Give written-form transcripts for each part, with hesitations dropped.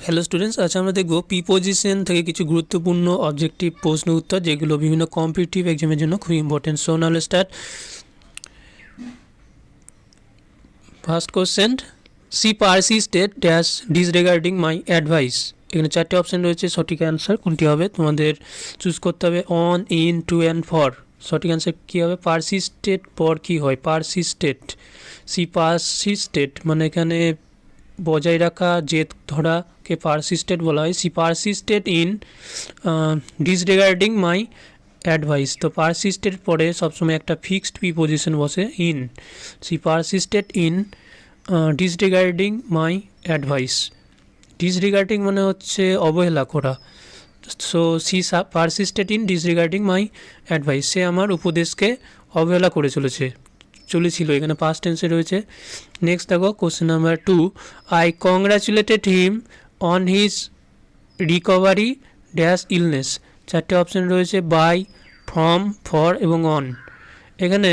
Hello students, আচ্ছা আমরা দেখব প্রিপোজিশন থেকে কিছু গুরুত্বপূর্ণ অবজেক্টিভ প্রশ্ন উত্তর যেগুলো বিভিন্ন কম্পিটিটিভ এক্সামের জন্য খুবই important. So now let's start. First question, she persisted dash disregarding my advice. এখানে চারটে অপশন রয়েছে, সঠিক অ্যান্সার কোনটি হবে তোমাদের চুজ করতে হবে। On, in, to and for. সঠিক অ্যান্সার কী হবে? পারসিস্টেড পর কী হয়? পারসিস্টেড। সি পারসিস্টেড মানে এখানে বজায় রাখা, জেদ ধরাকে পারসিস্টেড বলা হয়। She persisted in disregarding my advice. তো পারসিস্টেড পরে সবসময় একটা ফিক্সড প্রিপোজিশন বসে, in. She persisted in disregarding my advice. Disregarding মানে হচ্ছে অবহেলা করা। So she persisted in disregarding my advice, সে আমার উপদেশকে অবহেলা করে চলেছিল, এখানে পাস্ট টেন্সে রয়েছে। নেক্সট দেখো question number 2, I congratulated him on his recovery dash illness. চারটে অপশন রয়েছে, বাই, ফ্রম, ফর এবং অন। এখানে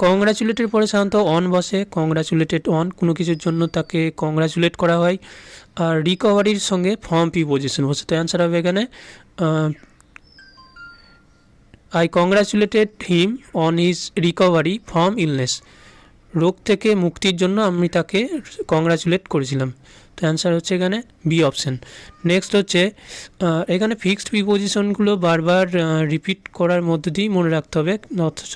কংগ্রাচুলেটের পরে সাধারণত অন বসে, কংগ্রাচুলেটেড অন, কোনো কিছুর জন্য তাকে কংগ্রাচুলেট করা হয়। আর রিকভারির সঙ্গে ফ্রম প্রিপোজিশন বসে। তো অ্যান্সার হবে এখানে I congratulated him on his recovery from illness. রোগ থেকে মুক্তির জন্য আমি তাকে কংগ্রাচুলেট করেছিলাম। তো অ্যান্সার হচ্ছে এখানে বি অপশন। নেক্সট হচ্ছে, এখানে ফিক্সড প্রিপোজিশনগুলো বারবার রিপিট করার মধ্য দিয়েই মনে রাখতে হবে, অথচ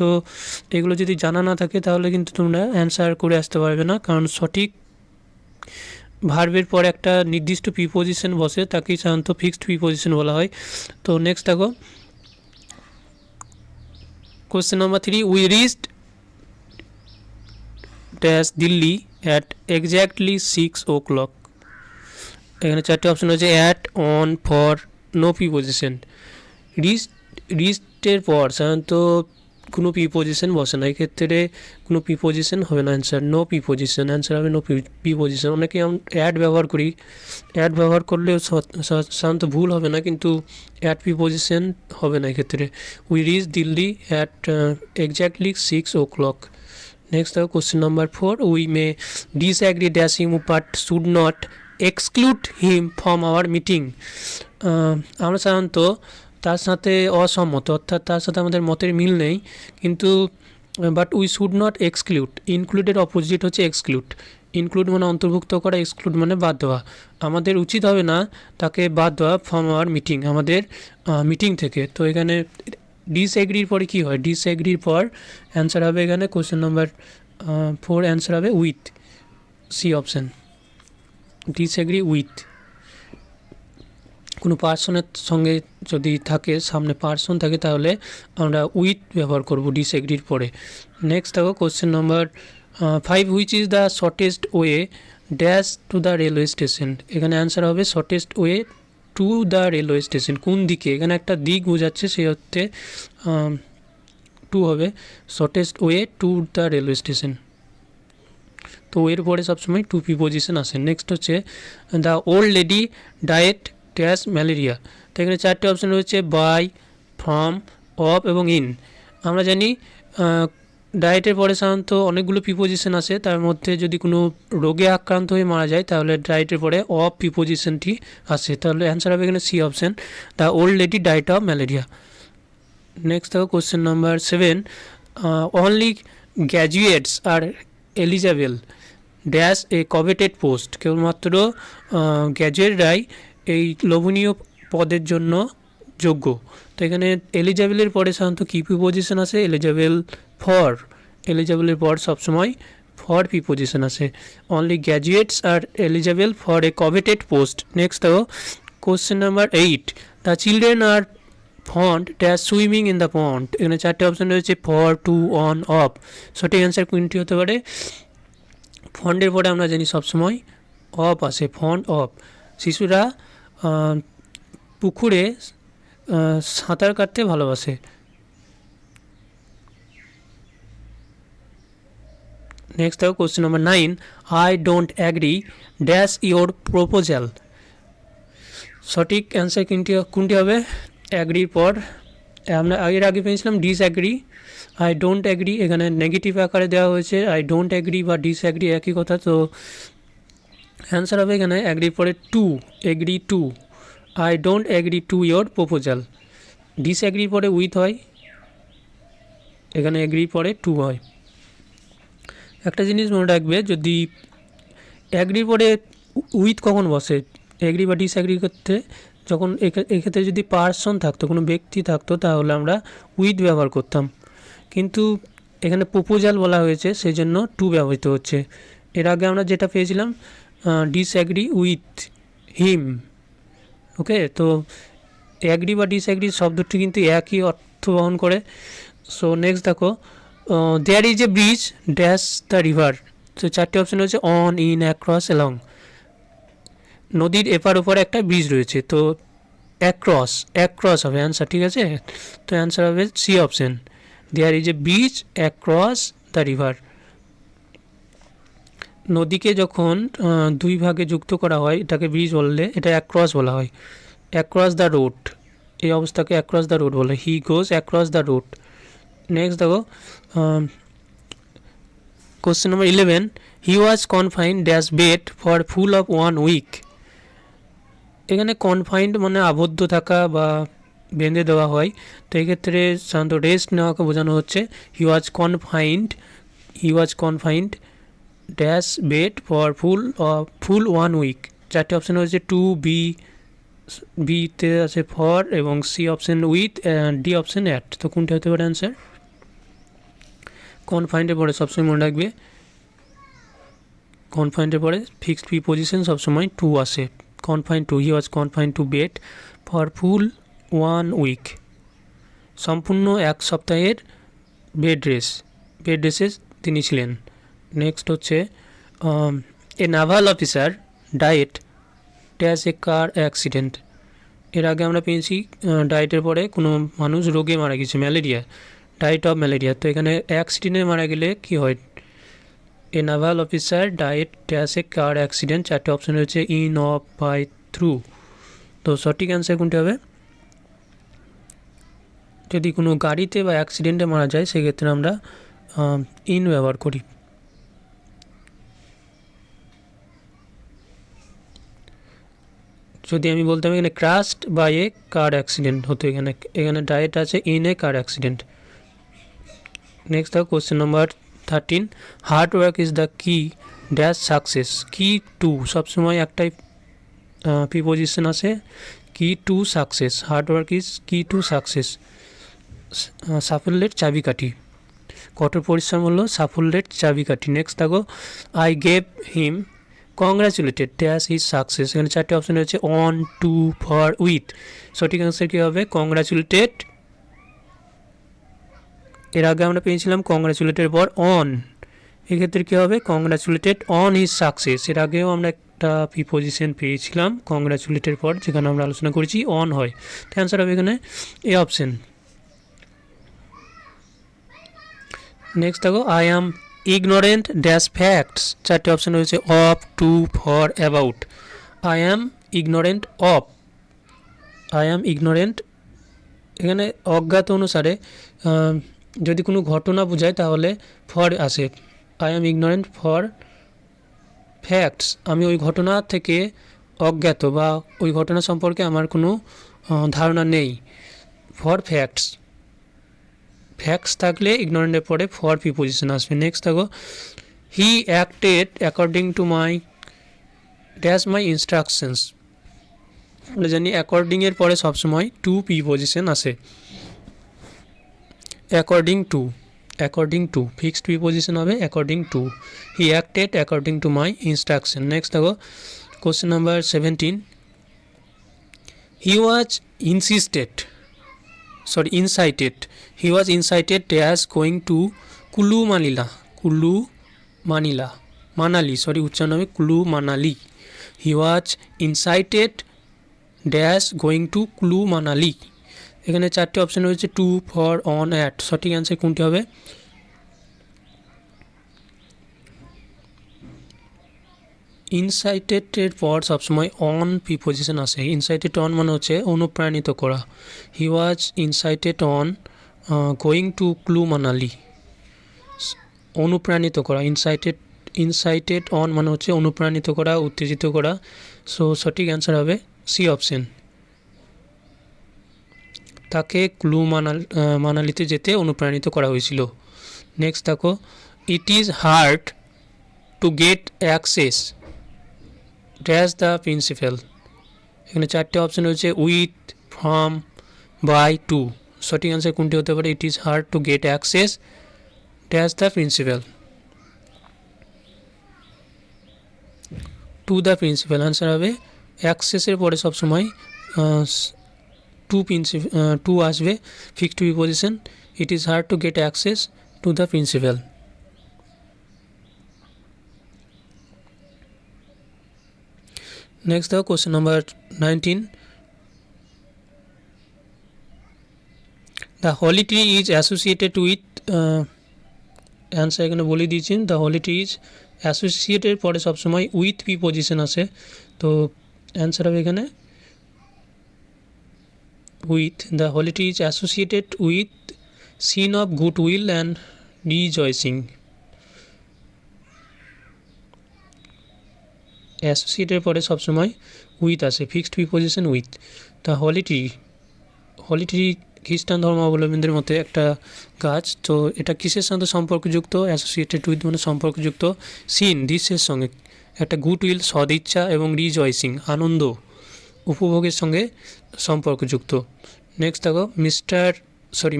এগুলো যদি জানা না থাকে তাহলে কিন্তু তোমরা অ্যান্সার করে আসতে পারবে না, কারণ সঠিক ভার্বের পরে একটা নির্দিষ্ট প্রিপোজিশন বসে, তাকেই সাধারণত ফিক্সড প্রিপোজিশন বলা হয়। তো নেক্সট দেখো question number 3, we reached dash Delhi at exactly 6 o'clock। এখানে চারটে অপশন রয়েছে, at, on, for, no preposition. রিচডের পর সাধারণত কোনো প্রিপোজিশন বসে না, এক্ষেত্রে কোনো প্রিপোজিশন হবে না, অ্যান্সার নো প্রিপোজিশন, অ্যান্সার হবে নো প্রিপোজিশন। অনেকে অ্যাড ব্যবহার করি, অ্যাড ব্যবহার করলেও সাধারণত ভুল হবে না, কিন্তু অ্যাড প্রিপোজিশন হবে না এক্ষেত্রে। We reach Delhi at exactly 6 o'clock। Next দেখো question number 4, we may disagree dash him but should not exclude him from our meeting. আমরা সাধারণত তার সাথে অসম্মত, অর্থাৎ তার সাথে আমাদের মতের মিল নেই, কিন্তু but we should not exclude. ইনক্লুডের অপোজিট হচ্ছে এক্সক্লুড। ইনক্লুড মানে অন্তর্ভুক্ত করা, এক্সক্লুড মানে বাদ দেওয়া। আমাদের উচিত হবে না তাকে বাদ দেওয়া ফ্রম আওয়ার মিটিং, আমাদের মিটিং থেকে। তো এখানে ডিসএগ্রির পরে কী হয়? ডিসএগ্রির পর অ্যান্সার হবে এখানে কোশ্চেন নাম্বার 4, অ্যান্সার হবে with, C option, disagree with. কোনো পার্সনের সঙ্গে যদি থাকে, সামনে পার্সন থাকে, তাহলে আমরা উইথ ব্যবহার করব ডিসএগ্রির পরে। নেক্সট দেখো question number 5, which is the shortest way dash to the railway station. এখানে অ্যান্সার হবে shortest way to the railway station. কোন দিকে? এখানে একটা দিক বোঝাচ্ছে, সেই অর্থে টু হবে, shortest way to the railway station. তো এর পরে সবসময় টু প্রিপোজিশন আসে। নেক্সট হচ্ছে, the old lady diet dash malaria. তো এখানে চারটে অপশান রয়েছে, বাই, ফ্রম, অফ এবং ইন। আমরা জানি ডায়েটের পরে সাধারণত অনেকগুলো প্রিপোজিশন আসে, তার মধ্যে যদি কোনো রোগে আক্রান্ত হয়ে মারা যায় তাহলে ডায়েটের পরে অফ প্রিপোজিশনটি আসে। তাহলে অ্যান্সার হবে এখানে C option, the old lady died of malaria. Next দেখো question number 7, only graduates are eligible dash a coveted post. কেবলমাত্র গ্র্যাজুয়েটরাই এই লোভনীয় পদের জন্য যোগ্য। তো এখানে এলিজেবলের পরে সাধারণত কী প্রিপোজিশন আসে? Eligible, for. এলিজেবলের পর সবসময় ফর প্রিপোজিশন আসে। Only graduates are eligible for a coveted post. Next দেখো question number 8, the children are fond dash swimming in the pond. এখানে চারটে অপশন রয়েছে, ফর, টু, অন, অফ। সঠিক অ্যান্সার কোনটি হতে পারে? ফন্ডের পরে আমরা জানি সবসময় অফ আসে, ফন্ড অফ। শিশুরা পুকুরে সাঁতার কাটতে ভালোবাসে। নেক্সট দেখো question number 9, I don't agree dash your proposal. সঠিক অ্যান্সার কোনটি হবে? অ্যাগ্রির পর আমরা আগে পেয়েছিলাম ডিসঅ্যাগ্রি, আই ডোন্ট অ্যাগ্রি, এখানে নেগেটিভ আকারে দেওয়া হয়েছে। আই ডোন্ট অ্যাগ্রি বা ডিসঅ্যাগ্রি একই কথা। তো অ্যান্সার হবে এখানে অ্যাগ্রির পরে to, agree to. I don't agree to your proposal. ডিসএগ্রির পরে উইথ হয়, এখানে এগ্রির পরে টু হয়। একটা জিনিস মনে রাখবে, যদি অ্যাগ্রির পরে উইথ কখন বসে এগ্রি বা ডিসএগ্রি করতে, যখন এক্ষেত্রে যদি পার্সন থাকতো, কোনো ব্যক্তি থাকতো, তাহলে আমরা উইথ ব্যবহার করতাম। কিন্তু এখানে প্রপোজাল বলা হয়েছে, সেই জন্য টু ব্যবহৃত হচ্ছে। এর আগে আমরা যেটা পেয়েছিলাম ডিসএগ্রি উইথ হিম। ওকে, তো অ্যাগ্রি বা ডিসএগ্রি শব্দটি কিন্তু একই অর্থ বহন করে। সো নেক্সট দেখো, there is a bridge dash the river. তো চারটে অপশন হচ্ছে অন, ইন, অ্যাক্রস, অ্যালং। নদীর এপার ওপারে একটা ব্রিজ রয়েছে, তো অ্যাক্রস, অ্যাক্রস হবে অ্যান্সার, ঠিক আছে। তো অ্যান্সার হবে C option, there is a bridge across the river. নদীকে যখন দুই ভাগে যুক্ত করা হয়, এটাকে ব্রিজ বললে এটা অ্যাক্রস বলা হয়। অ্যাক্রস দ্য রোড, এই অবস্থাকে অ্যাক্রস দ্য রোড বলে। He goes across the road. Next দেখো, question number 11, he was confined dash bed for full of 1 week. এখানে কনফাইন্ড মানে আবদ্ধ থাকা বা বেঁধে দেওয়া হয়, তো এক্ষেত্রে সাধারণত রেস্ট নেওয়াকে বোঝানো হচ্ছে। He was confined dash bed for full 1 week. চারটে অপশান হচ্ছে টু, বিতে আছে ফর, এবং C option with, D option at. তো কোনটা হতে পারে অ্যান্সার? কনফাইন্ডের পরে সবসময় মনে রাখবে, কনফাইন্ডের পরে ফিক্সড প্রিপোজিশন সবসময় টু আসে। Confined to, he was confined to bed for full 1 week. সম্পূর্ণ এক সপ্তাহের বেড রেসে তিনি ছিলেন। নেক্সট হচ্ছে, a naval officer died dash a car accident. এর আগে আমরা পেয়েছি ডায়েটের পরে কোনো মানুষ রোগে মারা গেছে, ম্যালেরিয়া, ডায়েট অফ ম্যালেরিয়া। তো এখানে অ্যাক্সিডেন্টে মারা গেলে কী হয়? A naval officer died dash a car accident. চারটে অপশন রয়েছে ইন, অফ, বাই, থ্রু। তো সঠিক অ্যান্সার কোনটি হবে? যদি কোনো গাড়িতে বা অ্যাক্সিডেন্টে মারা যায়, সেক্ষেত্রে আমরা ইন ব্যবহার করি। যদি আমি বলতাম এখানে crushed by a car accident হতো, এখানে ডায়েট আছে in a car accident. Next দেখো question number 13, hard work is the key dash success. Key to, সবসময় একটাই প্রিপোজিশন আছে, key to success. Hard work is key to success, সাফল্যের চাবিকাঠি। কঠোর পরিশ্রম হলো সাফল্যের চাবিকাঠি। নেক্সট দেখো, I gave him congratulated dash his success. এখানে চারটে অপশন রয়েছে অন, টু, ফর, উইথ। সঠিক অ্যান্সার কী হবে? কংগ্রাচুলেটেড। এর আগে আমরা পেয়েছিলাম কংগ্রাচুলেটেড পর অন, এক্ষেত্রে কী হবে? Congratulated on his success. এর আগেও আমরা একটা প্রিপোজিশন পেয়েছিলাম কংগ্রাচুলেটেড পর, যেখানে আমরা আলোচনা করেছি অন হয়। তো অ্যান্সার হবে এখানে এ অপশন। নেক্সট দেখো, I am ignorant dash facts. চারটে অপশন রয়েছে of, to, for, about. I am ignorant of, I am ignorant, এখানে অজ্ঞাত অনুসারে যদি কোনো ঘটনা বোঝায় তাহলে ফর আসে। I am ignorant for facts, আমি ওই ঘটনা থেকে অজ্ঞাত বা ওই ঘটনা সম্পর্কে আমার কোনো ধারণা নেই। ফর ফ্যাক্টস, ফ্যাক্টস থাকলে ইগনোরেন্টের পরে ফর প্রিপোজিশন আসবে। নেক্সট দেখো, he acted according to my dash my instructions. আমরা জানি অ্যাকর্ডিংয়ের পরে সবসময় টু প্রিপোজিশন আসে। অ্যাকর্ডিং টু ফিক্সড প্রিপোজিশন হবে according to. He acted according to my instruction. Next দেখো question number 17, he was incited, he was incited dash going to উচ্চারণ হবে Kullu Manali. He was incited dash going to Kullu Manali. এখানে চারটে option রয়েছে to, for, on, at. সঠিক answer কোনটি হবে? ইনসাইটেডের পর সবসময় অন প্রিপোজিশন আসে। ইনসাইটেড অন মানে হচ্ছে অনুপ্রাণিত করা। হি was ইনসাইটেড on going to Kullu Manali, অনুপ্রাণিত করা। ইনসাইটেড ইনসাইটেড অন মানে হচ্ছে অনুপ্রাণিত করা, উত্তেজিত করা। সো সঠিক অ্যান্সার হবে সি অপশন। তাকে কুলু মানালিতে যেতে অনুপ্রাণিত করা হয়েছিল। নেক্সট দেখো, it is hard to get access dash the principal. এখানে চারটে অপশন রয়েছে, উইথ, ফ্রম, বাই, টু। সঠিক অ্যান্সার কোনটি হতে পারে? It is hard to get access dash the principal, to the principal. Answer হবে অ্যাক্সেসের পরে সবসময় টু আসবে, fixed preposition. It is hard to get access to the principal. Next দেখো question number 19, the holly tree is associated with. Answer এখানে বলে দিয়েছেন, the holly tree is associated পরে সবসময় উইথ প্রিপোজিশন আসে। তো অ্যান্সার হবে এখানে with. The holly tree is associated with scene of good will and rejoicing. অ্যাসোসিয়েটের পরে সবসময় উইথ আসে, fixed preposition with. The holly tree খ্রিস্টান ধর্মাবলম্বীদের মতে একটা গাছ। তো এটা কিসের সাথে সম্পর্কযুক্ত? অ্যাসোসিয়েটেড উইথ মানে সম্পর্কযুক্ত সিন দৃশ্যের সঙ্গে, একটা গুড উইল সদিচ্ছা এবং রিজয়সিং আনন্দ উপভোগের সঙ্গে সম্পর্কযুক্ত। নেক্সট দেখো,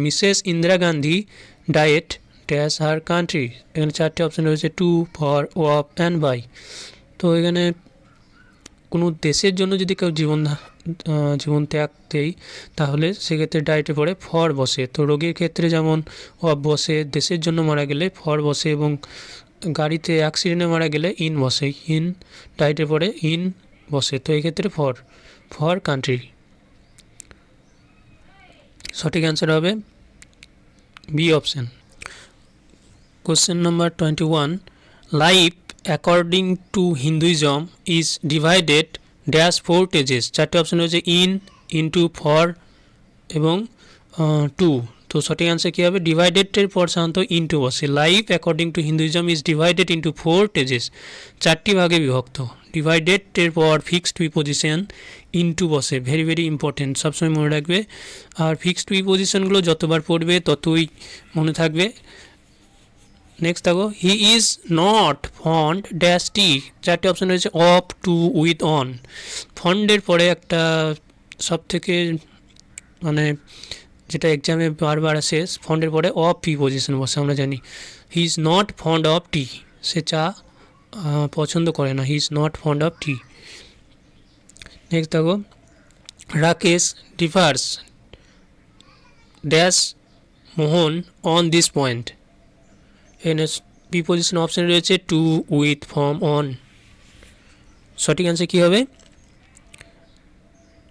Mrs Indira Gandhi died dash her country. এখানে চারটে অপশন রয়েছে, to, for, of and by. তো এখানে কোনো দেশের জন্য যদি কেউ জীবন ত্যাগ দেয় তাহলে সেক্ষেত্রে ডায়েটে পড়ে ফর বসে। তো রোগীর ক্ষেত্রে যেমন অফ বসে, দেশের জন্য মারা গেলে ফর বসে, এবং গাড়িতে অ্যাক্সিডেন্টে মারা গেলে ইন বসে। ইন ডায়েটে পড়ে ইন বসে, তো এক্ষেত্রে ফর কান্ট্রি। সঠিক অ্যান্সার হবে B option. Question number 21, life according to Hinduism is divided dash 4 stages. চারটে অপশন রয়েছে, ইনটু, ফর এবং টু। তো সঠিক অ্যান্সার কী হবে? ডিভাইডেডের পর সাধারণত ইনটু বসে। Life according to Hinduism is divided into 4 stages, চারটি ভাগে বিভক্ত। ডিভাইডেডের পর ফিক্সড প্রিপোজিশন ইনটু বসে, ভেরি ভেরি ইম্পর্টেন্ট, সবসময় মনে রাখবে। আর ফিক্সড প্রিপোজিশনগুলো যতবার পড়বে ততই মনে থাকবে। নেক্সট দেখো, he is not fond dash tea. চারটে অপশন রয়েছে, অফ, টু, উইথ, অন। ফন্ডের পরে একটা সবথেকে মানে যেটা এক্সামে বারবার আসে, ফন্ডের পরে অফ প্রিপোজিশন বসে, আমরা জানি। He is not fond of tea, সে চা পছন্দ করে না। He is not fond of tea. Next দেখো, Rakesh differs dash Mohan on this point. এখানে প্রিপোজিশন অপশন রয়েছে, টু, উইথ, ফ্রম, অন। সঠিক অ্যান্সার কী হবে?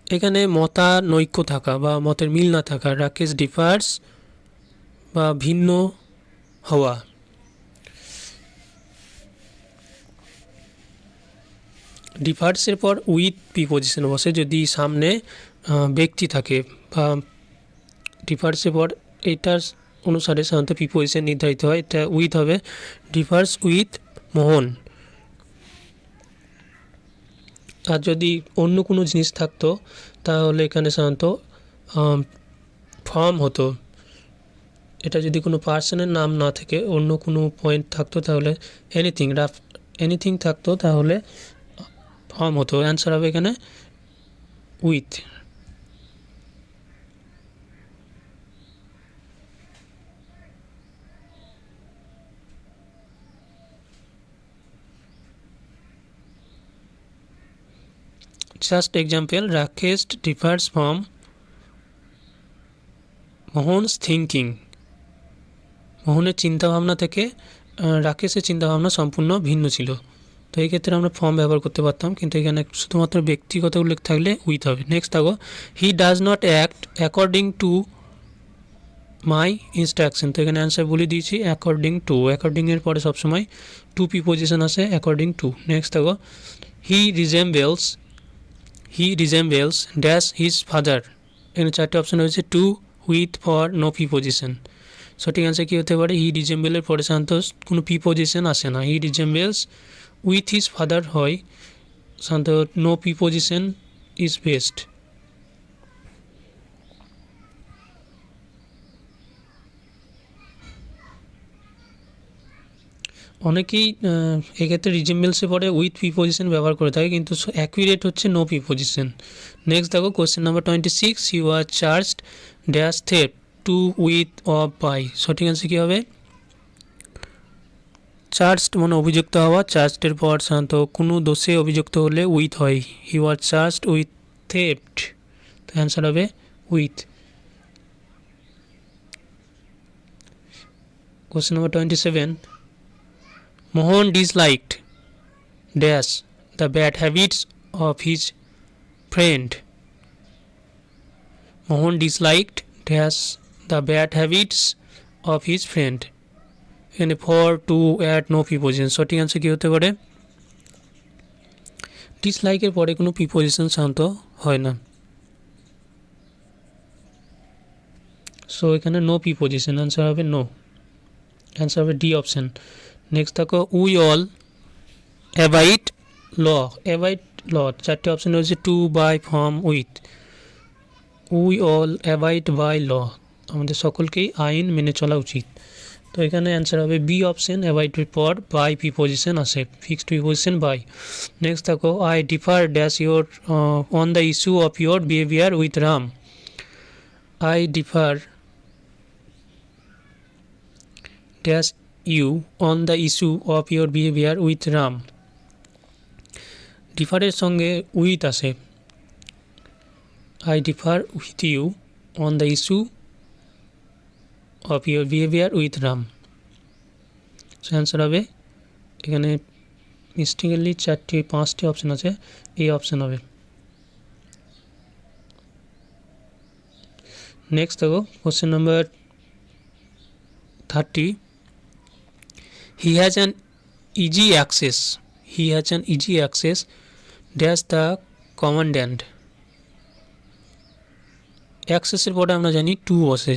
এখানে মতানৈক্য থাকা বা মতের মিল না থাকা, রাকেশ ডিফার্স বা ভিন্ন হওয়া। ডিফার্সের পর উইথ প্রিপোজিশন বসে যদি সামনে ব্যক্তি থাকে, বা ডিফার্সের পর এটার অনুসারে সাধারণত প্রিপোজিশন নির্ধারিত হয়। এটা উইথ হবে, ডিফার্স উইথ মোহন। আর যদি অন্য কোনো জিনিস থাকতো তাহলে এখানে সাধারণত ফর্ম হতো। এটা যদি কোনো পার্সনের নাম না থেকে অন্য কোনো পয়েন্ট থাকতো তাহলে এনিথিং থাকতো তাহলে ফর্ম হতো। অ্যান্সার হবে এখানে with. Just example, Rakesh differs from Mohan's thinking. মোহনের চিন্তাভাবনা থেকে রাকেশের চিন্তাভাবনা সম্পূর্ণ ভিন্ন ছিল। তো এই ক্ষেত্রে আমরা ফর্ম ব্যবহার করতে পারতাম, কিন্তু এখানে শুধুমাত্র ব্যক্তিগত উল্লেখ থাকলে উইথ হবে। নেক্সট থাকো, he does not act according to my instruction. তো এখানে অ্যান্সার বলে দিয়েছি, অ্যাকর্ডিং টু। অ্যাকর্ডিংয়ের পরে সবসময় টু প্রিপোজিশন আসে, অ্যাকর্ডিং টু। নেক্সট থাকো, he resembles dash his father. এখানে চারটে অপশন রয়েছে, to, with, for, no preposition. সঠিক অ্যান্সার কী হতে পারে? হি রিজেম্বলের পরে সাধারণত কোনো প্রিপোজিশন আসে না। হি রিজেম্বলস উইথ হিজ ফাদার হয়, সাধারণত নো প্রিপোজিশন ইজ বেস্ট। অনেকেই এক্ষেত্রে রিজেম্বলসে পরে উইথ প্রিপোজিশন ব্যবহার করে থাকে, কিন্তু অ্যাকুরেট হচ্ছে নো প্রিপোজিশন। নেক্সট দেখো question number 26, you are charged dash theft to with of by. সঠিক অ্যান্সার কী হবে? চার্জড মানে অভিযুক্ত হওয়া, চার্জডের পর সাধারণত কোনো দোষে অভিযুক্ত হলে উইথ হয়। You are charged with theft, তো অ্যান্সার হবে with. Question number 27, Mohan disliked dash the bad habits of his friend. Mohan disliked dash the bad habits of his friend. এখানে for to add no preposition. সঠিক answer কী হতে পারে? ডিসলাইকের পরে কোনো preposition সাধারণত হয় না, সো এখানে নো প্রিপোজিশন, অ্যান্সার হবে নো, অ্যান্সার হবে ডি অপশান। নেক্সট দেখো we all abide law. Abide law চারটে অপশান রয়েছে, to, by, from, with. We all abide by law, আমাদের সকলকেই আইন মেনে চলা উচিত। তো এখানে অ্যান্সার হবে বি অপশান, অ্যাভাইডের পর বাই প্রিপোজিশন আসে, ফিক্সড প্রিপোজিশন বাই। নেক্সট দেখো I differ dash your on the issue of your behaviour with Ram. I differ dash you on the issue of your behaviour with Ram. ডিফারের সঙ্গে with আসে, I differ with you on the issue of your behaviour with Ram. Answer হবে এখানে mistakenly পাঁচটি option আছে, এই option হবে। Next দেখো question number 30, he has an easy access. He has an easy access dash the commandant. অ্যাক্সেসের পরে আমরা জানি টু বসে,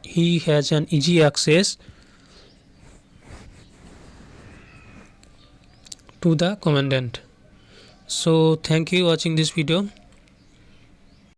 he has an easy access to the commandant. So thank you watching this video.